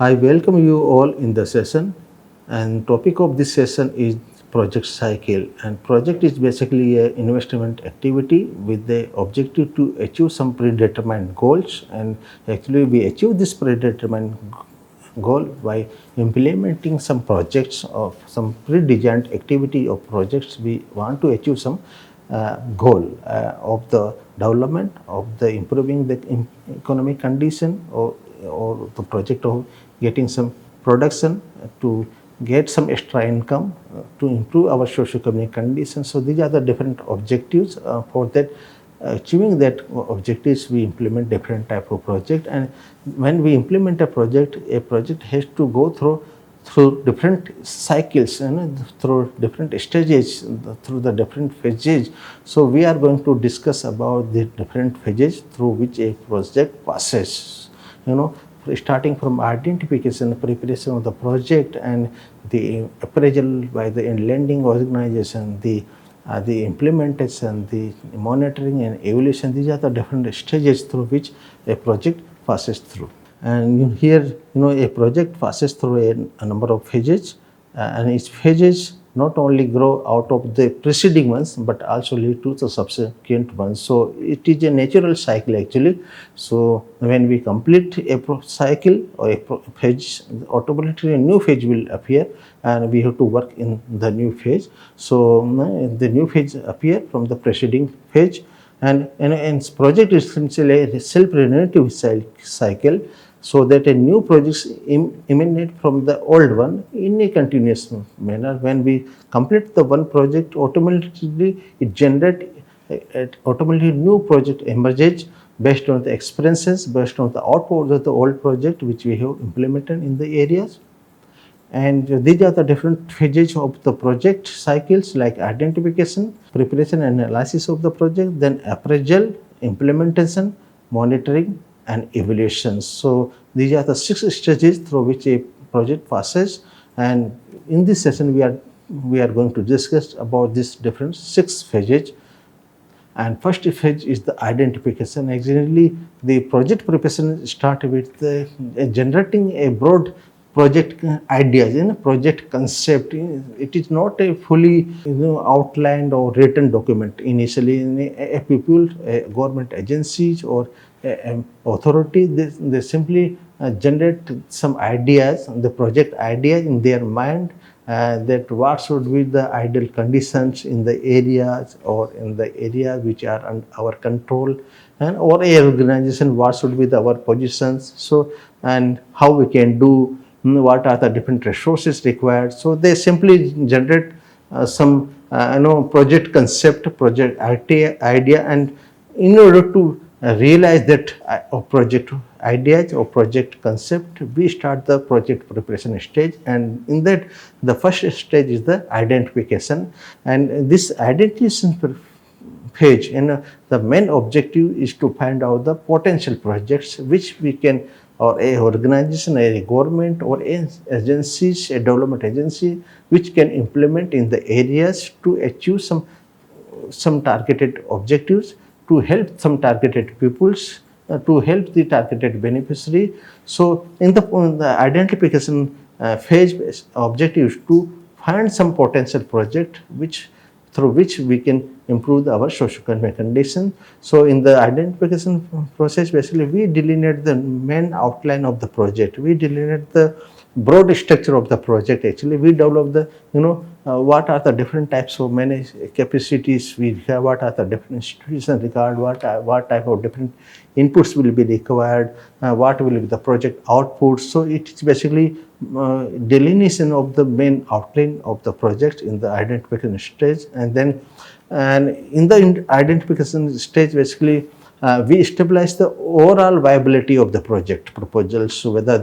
I welcome you all in the session, and topic of this session is project cycle. And project is basically a investment activity with the objective to achieve some predetermined goals. And actually, we achieve this predetermined goal by implementing some projects of some pre-designed activity of projects. We want to achieve some goal of the development of the improving the economic condition, or the project of getting some production to get some extra income to improve our socio-economic conditions. So these are the different objectives. For that, achieving that objectives, we implement different type of project. And when we implement a project has to go through different cycles, through different stages, through the different phases. So we are going to discuss about the different phases through which a project passes. Starting from identification, preparation of the project, and the appraisal by the lending organization, the implementation, the monitoring and evaluation. These are the different stages through which a project passes through. And here, a project passes through a number of phases, and each phases not only grow out of the preceding ones but also lead to the subsequent ones. So it is a natural cycle actually. So when we complete a cycle or a phase, automatically a new phase will appear, and we have to work in the new phase. So the new phase appear from the preceding phase, and project is essentially a self-regenerative cycle, so that a new projects emanate from the old one in a continuous manner. When we complete the one project, automatically it generates automatically new project emerges based on the experiences, based on the output of the old project which we have implemented in the areas. And these are the different phases of the project cycles, like identification, preparation and analysis of the project, then appraisal, implementation, monitoring and evaluation. So these are the 6 stages through which a project passes. And in this session we are going to discuss about these different 6 phases. And first phase is the identification. Actually, the project preparation start with generating a broad project ideas in a project concept. It is not a fully outlined or written document. Initially, a people, a government agencies or a authority, they simply generate some ideas, the project ideas in their mind, that what should be the ideal conditions in the areas or in the areas which are under our control, and or a organization, what should be our positions, so and how we can do, what are the different resources required. So they simply generate some project concept, project idea, and in order to realize that project ideas or project concept, we start the project preparation stage. And in that, the first stage is the identification. And this identification phase, the main objective is to find out the potential projects which we can, or a organization, a government or agencies, a development agency, which can implement in the areas to achieve some targeted objectives, to help some targeted peoples, to help the targeted beneficiary. So in the identification phase, objective is to find some potential project through which we can improve our socio-economic condition. So in the identification process, basically we delineate the main outline of the project, we delineate the broad structure of the project. Actually, we develop the what are the different types of managed capacities we have, what are the different institutions required, what type of different inputs will be required, what will be the project output. So it is basically delineation of the main outline of the project in the identification stage. And in the identification stage, basically we establish the overall viability of the project proposals, so whether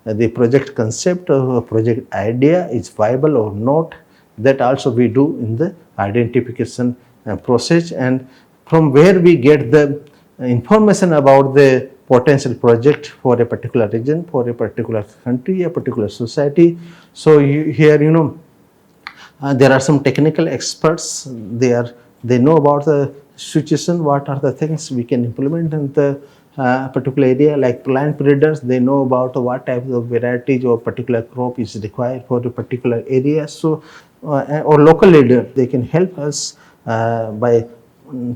the project concept or project idea is viable or not. That also we do in the identification process. And from where we get the information about the potential project for a particular region, for a particular country, a particular society. So here there are some technical experts. They know about the situation, what are the things we can implement in the particular area like plant breeders, they know about what type of varieties or particular crop is required for a particular area. So or local leader, they can help us by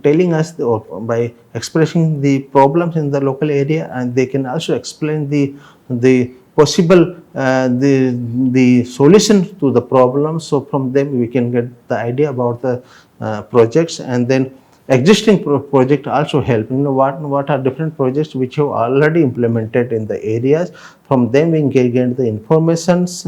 telling us or by expressing the problems in the local area, and they can also explain the possible the solution to the problem. So from them we can get the idea about the projects. And then existing project also help, what are different projects which have already implemented in the areas. From them we can get the informations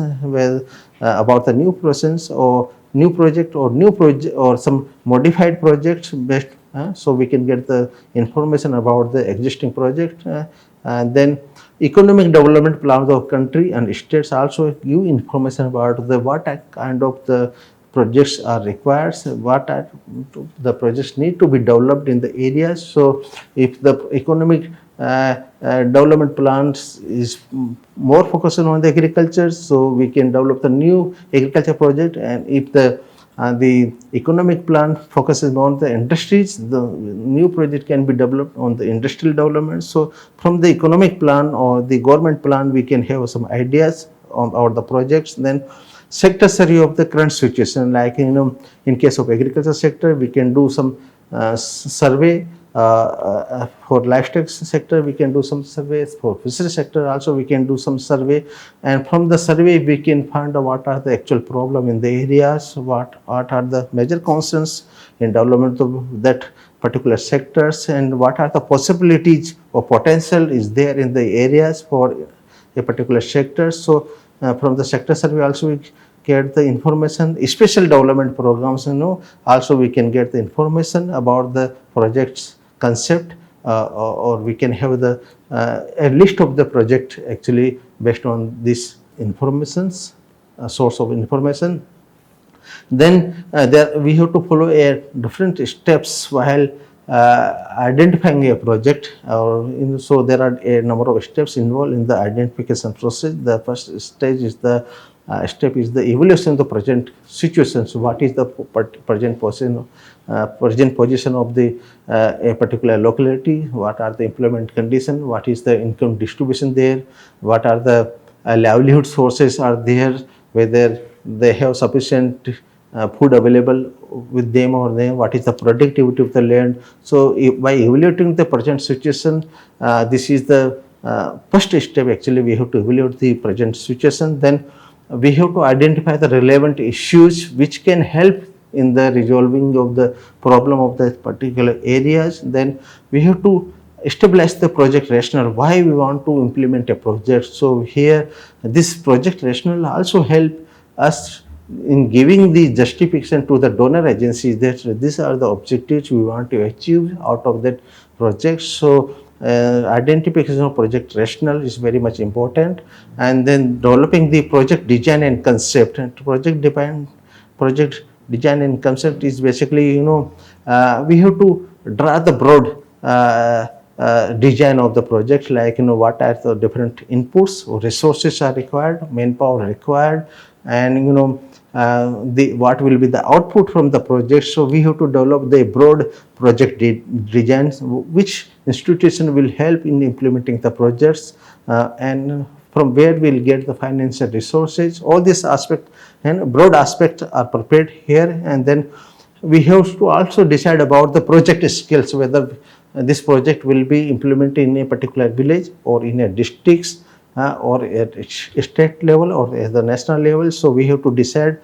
about the new process or new project or new project or some modified projects based, so we can get the information about the existing project. And then economic development plans of country and states also give information about the what kind of the projects are required, what are the projects need to be developed in the areas. So if the economic development plans is more focusing on the agriculture, so we can develop the new agriculture project. And if the economic plan focuses on the industries, the new project can be developed on the industrial development. So from the economic plan or the government plan we can have some ideas about the projects. Then sector survey of the current situation, like in case of agriculture sector we can do some survey, for livestock sector we can do some surveys, for fishery sector also we can do some survey. And from the survey we can find out what are the actual problem in the areas, what are the major concerns in development of that particular sectors, and what are the possibilities or potential is there in the areas for a particular sector. So from the sector survey also we get the information. Special development programs, also we can get the information about the project's concept, or we can have the a list of the project actually based on this informations, source of information. Then there we have to follow a different steps while identifying a project, so there are a number of steps involved in the identification process. The first stage is the step is the evaluation of the present situation. So what is the present position of the a particular locality, what are the employment condition, what is the income distribution there, what are the livelihood sources are there, whether they have sufficient food available with them or them, what is the productivity of the land. So by evaluating the present situation, this is the first step. Actually we have to evaluate the present situation. Then we have to identify the relevant issues which can help in the resolving of the problem of the particular areas. Then we have to establish the project rationale, why we want to implement a project. So here this project rationale also help us in giving the justification to the donor agencies that these are the objectives we want to achieve out of that project. So identification of project rationale is very much important. And then developing the project design and concept. And project design and concept is basically, we have to draw the broad design of the project, like what are the different inputs or resources are required, manpower required, and what will be the output from the project. So we have to develop the broad project designs, which institution will help in implementing the projects, and from where we'll get the financial resources. All these aspects and broad aspects are prepared here. And then we have to also decide about the project skills, whether this project will be implemented in a particular village or in a district, or at state level or at the national level. So we have to decide,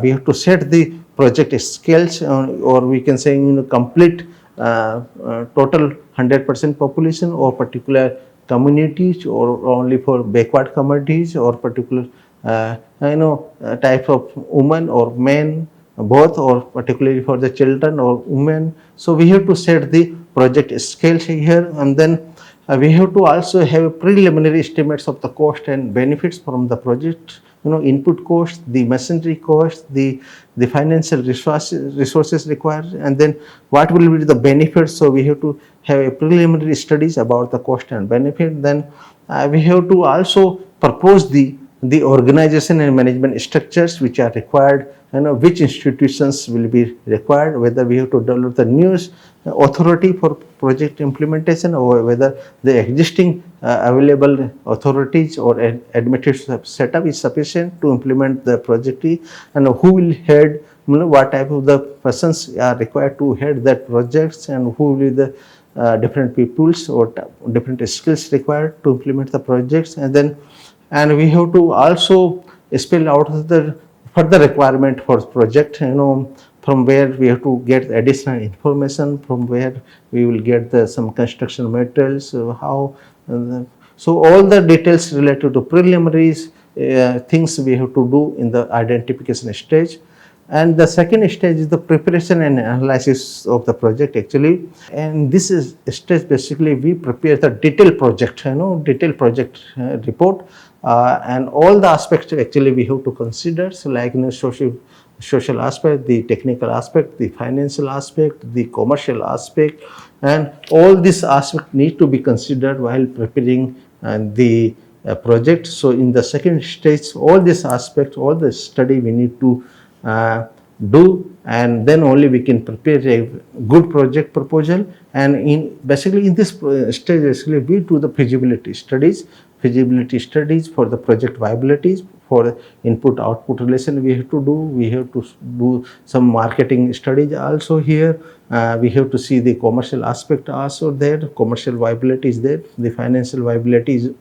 we have to set the project skills, or we can say complete total 100% population or particular communities, or only for backward communities, or particular type of women or men, both, or particularly for the children or women. So we have to set the project scales here. And then we have to also have preliminary estimates of the cost and benefits from the project, input cost, the machinery cost, the financial resources required, and then what will be the benefits. So we have to have a preliminary studies about the cost and benefit. Then we have to also propose the the organization and management structures which are required, which institutions will be required, whether we have to develop the new authority for project implementation, or whether the existing available authorities or administrative setup is sufficient to implement the project, and who will head, what type of the persons are required to head that projects, and who will be the different peoples or different skills required to implement the projects. And we have to also spell out the further requirement for project, from where we have to get additional information, from where we will get some construction materials, so all the details related to preliminaries, things we have to do in the identification stage. And the second stage is the preparation and analysis of the project actually. And this is stage basically we prepare the detailed project, detailed project report, and all the aspects actually we have to consider. So like social aspect, the technical aspect, the financial aspect, the commercial aspect, and all these aspects need to be considered while preparing the project. So in the second stage, all these aspects, all the study we need to do, and then only we can prepare a good project proposal. And in basically in this stage basically we do the feasibility studies for the project viabilities, for input output relation we have to do some marketing studies also here. We have to see the commercial aspect also there, commercial viability is there, the financial viability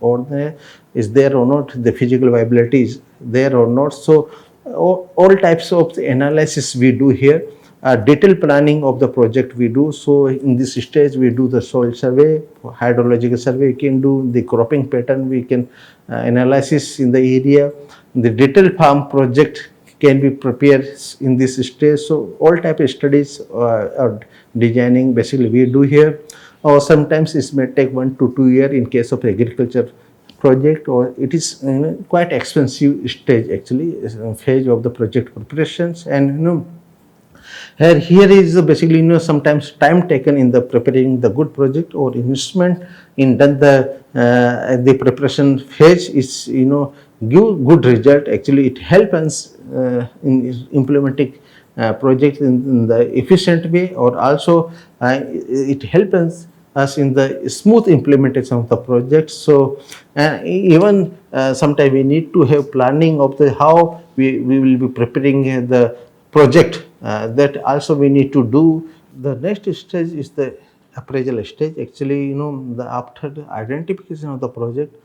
is there or not, the physical viability is there or not. So all types of the analysis we do here. Detailed planning of the project we do. So in this stage we do the soil survey, hydrological survey we can do, the cropping pattern we can analysis in the area, the detailed farm project can be prepared in this stage. So all type of studies or designing basically we do here. Or sometimes it may take 1 to 2 years in case of agriculture project, or it is quite expensive stage actually, phase of the project preparations. And here is basically sometimes time taken in the preparing the good project or investment in done the preparation phase is give good result actually. It helps us in implementing project in the efficient way, or also it helps us in the smooth implementation of the project. So even sometimes we need to have planning of the how we will be preparing the project, that also we need to do. The next stage is the appraisal stage actually. After the identification of the project,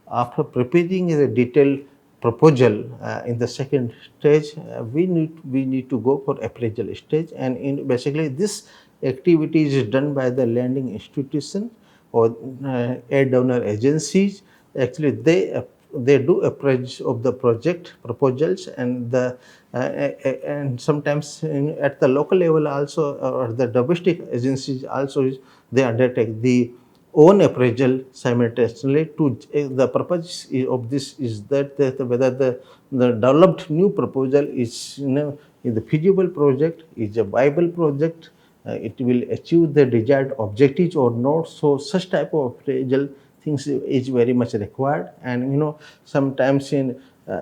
after preparing a detailed proposal, in the second stage we need to go for appraisal stage. And in basically this activity is done by the lending institution or aid donor agencies. Actually they do appraise of the project proposals, and sometimes at the local level also, or the domestic agencies also, they undertake the own appraisal simultaneously. To the purpose of this is that whether the developed new proposal is a feasible project, is a viable project, it will achieve the desired objectives or not. So such type of appraisal things is very much required. And sometimes in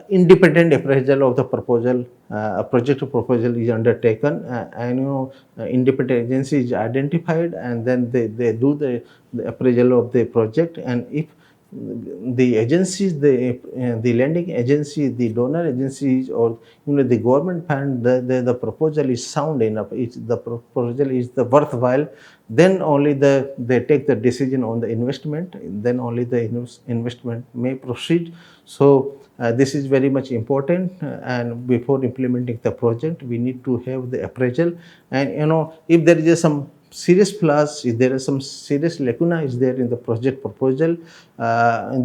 independent appraisal of the proposal, project proposal is undertaken, and independent agency is identified, and then they do the appraisal of the project. And if the agencies, the lending agency, the donor agencies, or the government fund, the proposal is sound enough, the proposal is the worthwhile, then only they take the decision on the investment, then only the investment may proceed. So this is very much important, and before implementing the project we need to have the appraisal. And if there is some serious flaws, if there is some serious lacuna is there in the project proposal,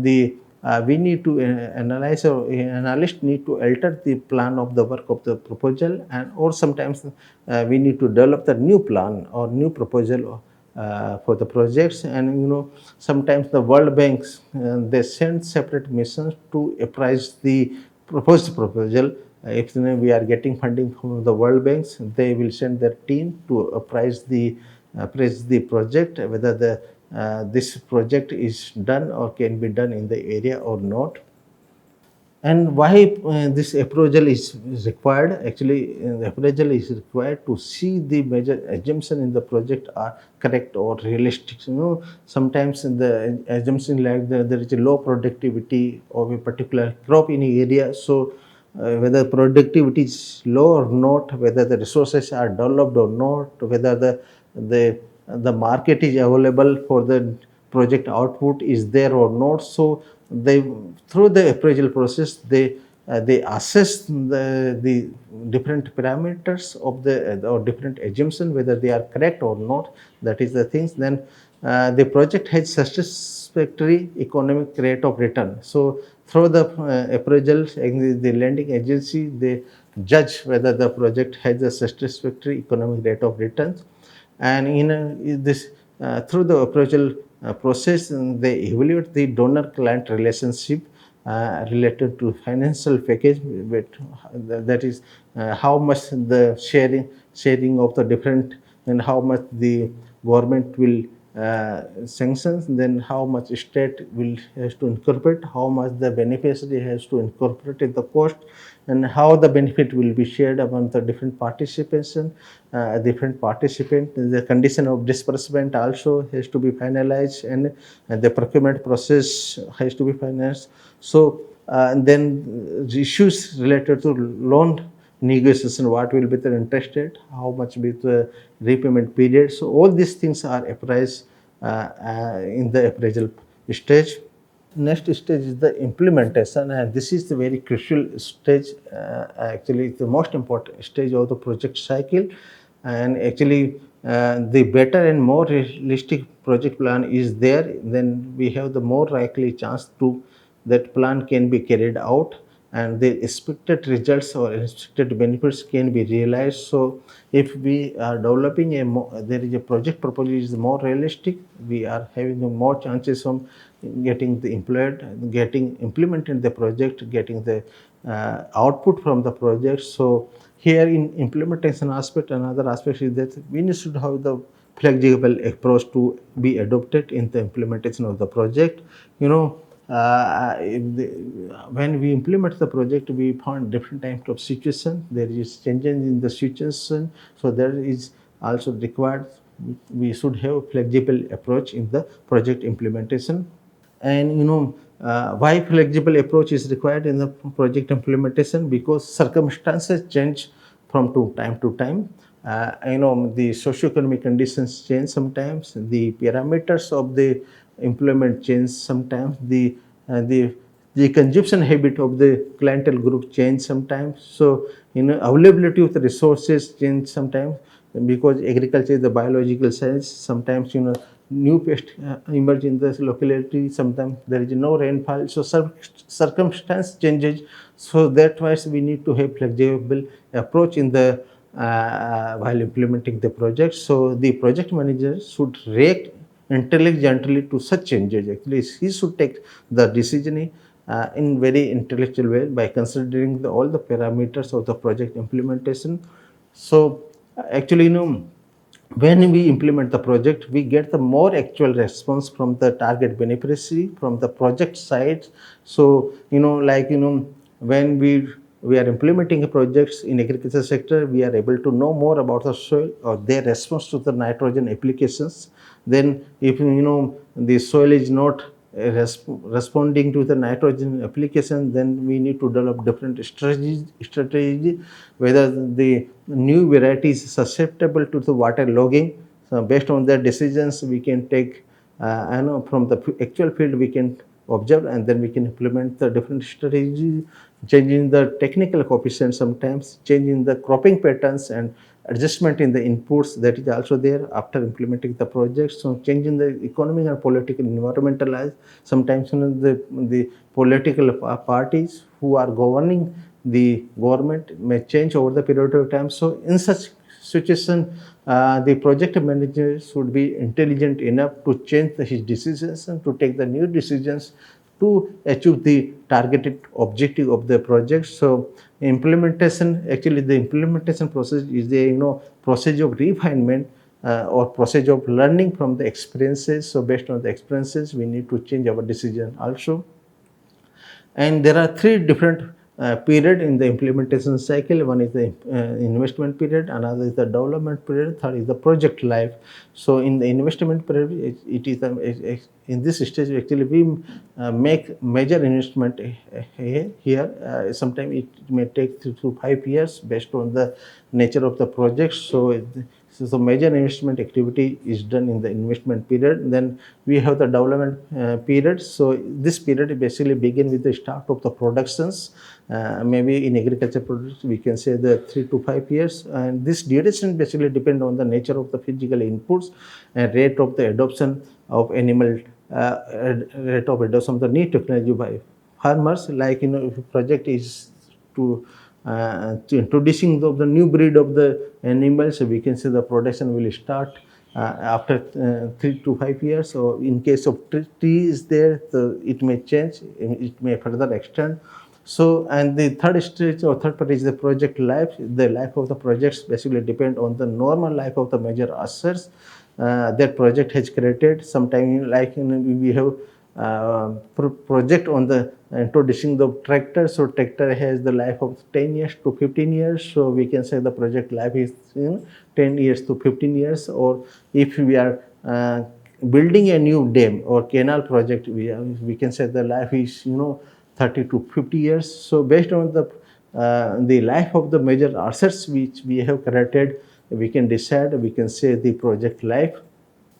we need to analyze, or analyst need to alter the plan of the work of the proposal, and or sometimes we need to develop the new plan or new proposal for the projects. And sometimes the World Banks, they send separate missions to appraise the proposed proposal. If we are getting funding from the World Banks, they will send their team to appraise the project, whether this project is done or can be done in the area or not. And why this appraisal is required? Actually, the appraisal is required to see the major assumption in the project are correct or realistic. Sometimes in the assumption like there is a low productivity of a particular crop in an area. So whether productivity is low or not, whether the resources are developed or not, whether the the market is available for the project output is there or not. So they, through the appraisal process, they assess the different parameters of the or different assumption whether they are correct or not. That is the things. Then the project has satisfactory economic rate of return. So through the appraisal, the lending agency, they judge whether the project has a satisfactory economic rate of returns. And in this through the appraisal process, they evaluate the donor client relationship related to financial package, but that is how much the sharing of the different, and how much the government will sanctions, then how much state will has to incorporate, how much the beneficiary has to incorporate in the cost, and how the benefit will be shared among the different participation, different participant. The condition of disbursement also has to be finalized, and the procurement process has to be finalized. So and then the issues related to loan negotiation, what will be the interest rate, how much will be the repayment period. So all these things are appraised in the appraisal stage. Next stage is the implementation, and this is the very crucial stage. Actually, it's the most important stage of the project cycle. And actually, the better and more realistic project plan is there, then we have the more likely chance to that plan can be carried out, and the expected results or expected benefits can be realized. So if we are developing there is a project proposal is more realistic, we are having more chances of getting the employed, getting implemented the project, getting the output from the project. So here in implementation aspect, another aspect is that we should have the flexible approach to be adopted in the implementation of the project. you know when we implement the project, we found different types of situation. There is changes in the situation, so there is also required. We should have flexible approach in the project implementation. And why flexible approach is required in the project implementation? Because circumstances change from time to time. The socio-economic conditions change sometimes, the parameters of the employment change sometimes, the consumption habit of the clientele group change sometimes. So availability of the resources change sometimes, because agriculture is the biological science. Sometimes new pest emerge in this locality, sometimes there is no rainfall, so circumstance changes. So that why we need to have flexible approach in the while implementing the project. So the project manager should react intelligently to such changes. Actually, he should take the decision in very intellectual way by considering all the parameters of the project implementation. So actually, when we implement the project, we get the more actual response from the target beneficiary, from the project side. So when we are implementing projects in agriculture sector, we are able to know more about the soil or their response to the nitrogen applications. Then if the soil is not responding to the nitrogen application, then we need to develop different strategy, whether the new variety is susceptible to the water logging. So based on their decisions, we can take from the actual field we can observe, and then we can implement the different strategies, changing the technical coefficients, sometimes changing the cropping patterns and adjustment in the inputs, that is also there after implementing the project. So changing the economic and political environmental as sometimes the political parties who are governing the government may change over the period of time. So in such situation, the project manager should be intelligent enough to change his decisions and to take the new decisions to achieve the targeted objective of the project. So implementation, actually the implementation process is the process of refinement or process of learning from the experiences. So based on the experiences, we need to change our decision also. And there are three different period in the implementation cycle. One is the investment period, another is the development period, third is the project life. So in the investment period, it is in this stage actually we make major investment here. Sometimes it may take 3 to 5 years based on the nature of the project. So major investment activity is done in the investment period. Then we have the development period. So this period basically begin with the start of the productions. Maybe in agriculture products we can say the 3 to 5 years, and this duration basically depend on the nature of the physical inputs and rate of the adoption of animal rate of adoption of the new technology by farmers. Like if a project is to introducing the new breed of the animals, we can say the production will start after 3 to 5 years. So in case of tree is there, it may change, it may further extend. So, and the third stage or third part is the project life. The life of the projects basically depend on the normal life of the major assets that project has created. Sometime like we have project on the introducing the tractor. So tractor has the life of 10 years to 15 years. So we can say the project life is 10 years to 15 years. Or if we are building a new dam or canal project, we can say the life is 30 to 50 years. So based on the life of the major assets which we have created, we can decide, we can say the project life.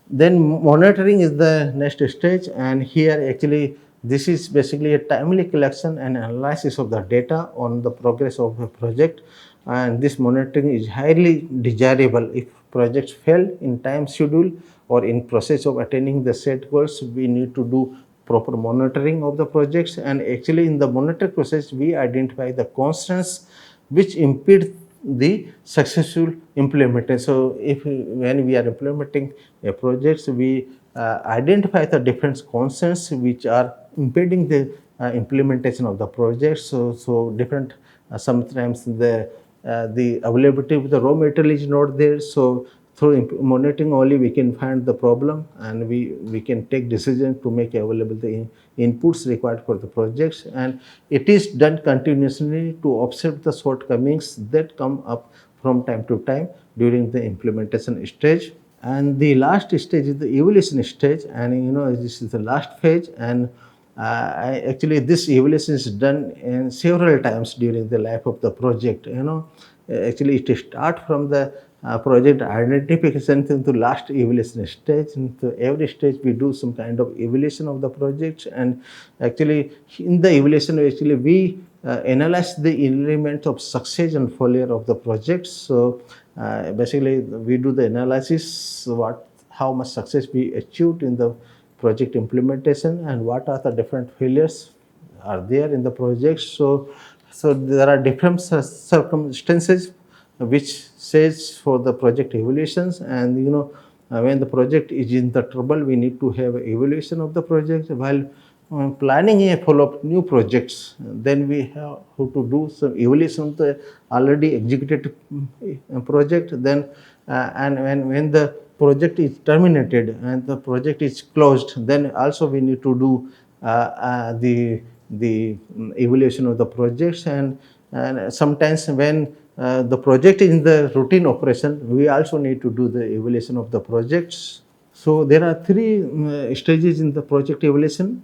Then monitoring is the next stage, and here actually this is basically a timely collection and analysis of the data on the progress of the project. And this monitoring is highly desirable. If projects fail in time schedule or in process of attaining the set goals, we need to do proper monitoring of the projects. And actually in the monitoring process we identify the constraints which impede the successful implementation. So if when we are implementing a project, we identify the different concerns which are impeding the implementation of the project. So different sometimes the availability of the raw material is not there. So through monitoring only we can find the problem, and we can take decision to make available the inputs required for the projects. And it is done continuously to offset the shortcomings that come up from time to time during the implementation stage. And the last stage is the evaluation stage, and this is the last phase. And actually this evaluation is done in several times during the life of the project. Actually it start from the project identification to last evaluation stage. And to every stage we do some kind of evaluation of the project. And actually in the evaluation actually we analyze the elements of success and failure of the project. So basically we do the analysis how much success we achieved in the project implementation and what are the different failures are there in the project. So there are different circumstances which says for the project evaluations. And when the project is in the trouble, we need to have evaluation of the project. While planning a follow-up new projects, then we have to do some evaluation of the already executed project. Then and when the project is terminated and the project is closed, then also we need to do the evaluation of the projects. And sometimes when the project is in the routine operation, we also need to do the evaluation of the projects. So there are three stages in the project evaluation,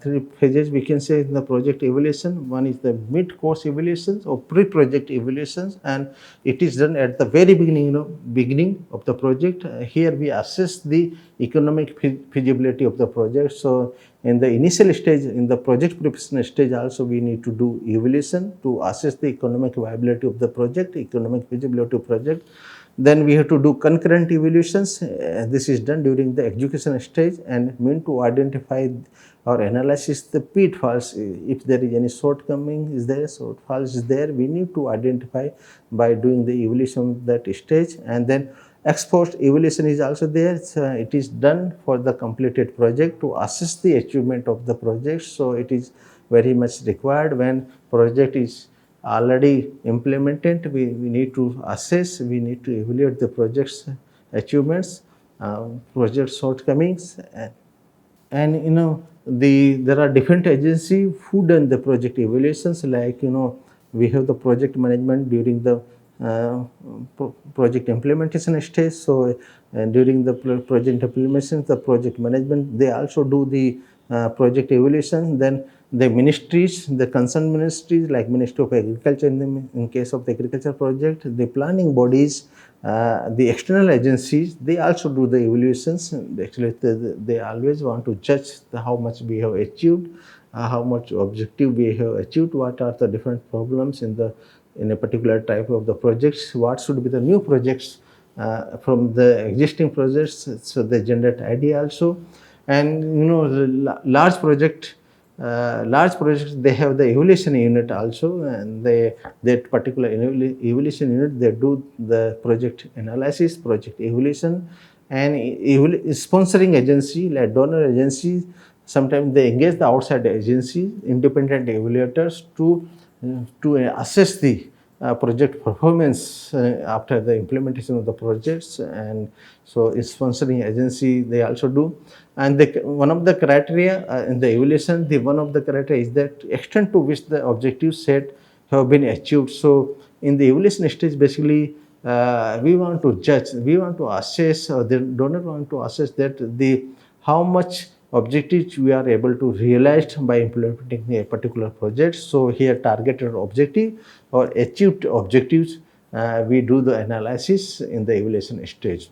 three phases we can say in the project evaluation. One is the mid-course evaluations or pre-project evaluations, and it is done at the very beginning of the project. Here we assess the economic feasibility of the project. So in the initial stage, in the project preparation stage also, we need to do evaluation to assess the economic viability of the project, economic feasibility of project. Then we have to do concurrent evaluations. This is done during the execution stage and meant to identify or analyze the pitfalls. If there is any shortcoming is there, shortfalls is there, we need to identify by doing the evaluation of that stage. And then ex-post evaluation is also there. So it is done for the completed project to assess the achievement of the project. So it is very much required when project is already implemented. We need to assess, we need to evaluate the project's achievements, project shortcomings. And there are different agencies who done the project evaluations, like we have the project management during the project implementation stage. So during the project implementation, the project management, they also do the project evaluation. Then the ministries, the concerned ministries like Ministry of Agriculture in case of the agriculture project, the planning bodies, the external agencies, they also do the evaluations. Actually, they always want to judge how much we have achieved, how much objective we have achieved, what are the different problems in a particular type of the projects, what should be the new projects from the existing projects. So they generate idea also. And the large projects, they have the evaluation unit also, and that particular evaluation unit, they do the project analysis, project evaluation. And sponsoring agency like donor agencies, sometimes they engage the outside agencies, independent evaluators to assess the project performance after the implementation of the projects. And so sponsoring agency, they also do. And one of the criteria in the evaluation, the one of the criteria is that extent to which the objectives set have been achieved. So in the evaluation stage, basically we want to judge, we want to assess, or the donor want to assess that the how much objectives we are able to realize by implementing a particular project. So here targeted objective or achieved objectives, we do the analysis in the evaluation stage.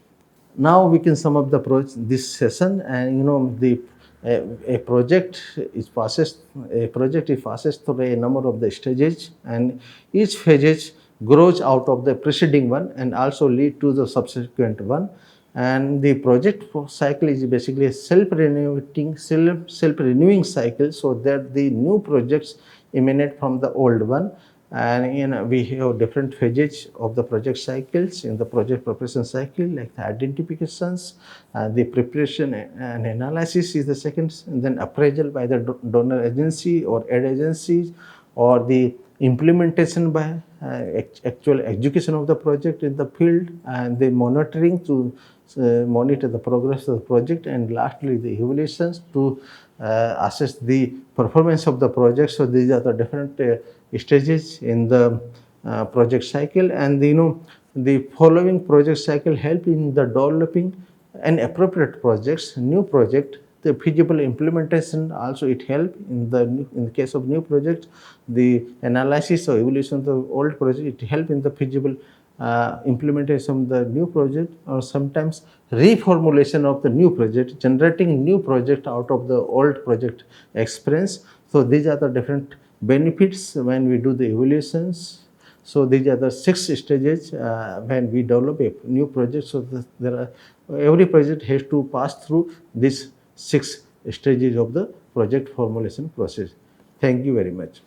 Now we can sum up this session. And the a project is passes through a number of the stages, and each phase grows out of the preceding one and also lead to the subsequent one. And the project cycle is basically a self-renewing cycle, so that the new projects emanate from the old one. And we have different phases of the project cycles in the project preparation cycle, like the identifications, the preparation and analysis is the second, and then appraisal by the donor agency or aid agencies, or the implementation by actual execution of the project in the field, and the monitoring to monitor the progress of the project, and lastly the evaluations to assess the performance of the project. So these are the different stages in the project cycle. And the following project cycle help in the developing an appropriate projects, new project. The feasible implementation also it help in the case of new project. The analysis or evaluation of the old project, it help in the feasible implementation of the new project, or sometimes reformulation of the new project, generating new project out of the old project experience. So these are the different benefits when we do the evaluations. So these are the 6 stages when we develop a new project. So every project has to pass through these 6 stages of the project formulation process. Thank you very much.